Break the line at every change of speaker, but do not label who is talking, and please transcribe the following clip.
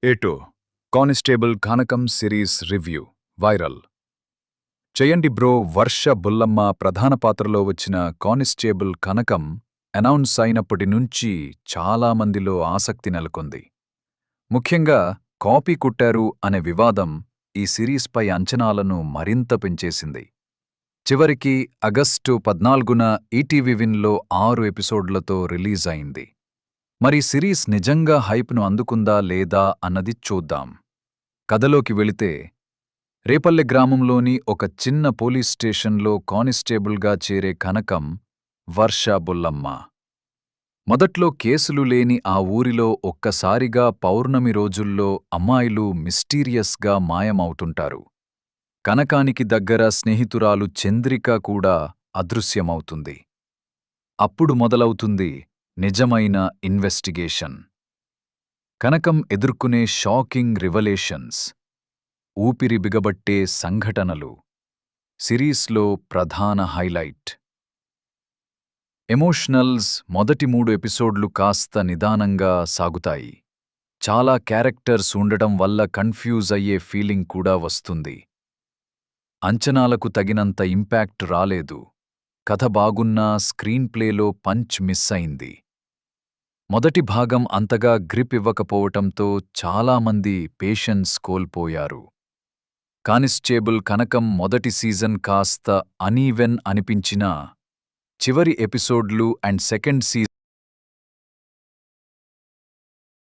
ఏటో కానిస్టేబుల్ కనకం series review viral చేయండి bro. వర్ష బుల్లమ్మ ప్రధాన పాత్రలో వచ్చిన కానిస్టేబుల్ కనకం అనౌన్స్ అయినప్పటి నుంచి చాలా మందిలో ఆసక్తి నెలకొంది. ముఖ్యంగా కాపీ కొట్టారు అనే వివాదం ఈ సిరీస్పై అంచనాలను మరింత పెంచేసింది. చివరికి ఆగస్టు 14న ఈటీవీ విన్లో 6 ఎపిసోడ్లతో రిలీజ్ అయింది. మరి సిరీస్ నిజంగా హైప్ను అందుకుందా లేదా అన్నది చూద్దాం. కథలోకి వెళితే, రేపల్లె గ్రామంలోని ఒక చిన్న పోలీస్ స్టేషన్లో కానిస్టేబుల్గా చేరే కనకం వర్ష బుల్లమ్మ. మొదట్లో కేసులు లేని ఆ ఊరిలో ఒక్కసారిగా పౌర్ణమి రోజుల్లో అమ్మాయిలు మిస్టీరియస్గా మాయమవుతుంటారు. కనకానికి దగ్గర స్నేహితురాలు చంద్రిక కూడా అదృశ్యమవుతుంది. అప్పుడు మొదలవుతుంది నిజమైన ఇన్వెస్టిగేషన్. కనకం ఎదుర్కొనే షాకింగ్ రివలేషన్స్, ఊపిరి బిగబట్టే సంఘటనలు సిరీస్లో ప్రధాన హైలైట్. ఎమోషనల్స్ మొదటి 3 ఎపిసోడ్లు కాస్త నిదానంగా సాగుతాయి. చాలా క్యారెక్టర్స్ ఉండడం వల్ల కన్ఫ్యూజ్ అయ్యే ఫీలింగ్ కూడా వస్తుంది. అంచనాలకు తగినంత ఇంపాక్ట్ రాలేదు. కథ బాగున్నా స్క్రీన్ ప్లేలో పంచ్ మిస్ అయింది. మొదటి భాగం అంతగా గ్రిప్ ఇవ్వకపోవటంతో చాలామంది పేషెన్స్ కోల్పోయారు. కానిస్టేబుల్ కనకం మొదటి సీజన్ కాస్త అనీవెన్ అనిపించినా చివరి ఎపిసోడ్లు అండ్ సెకండ్ సీజన్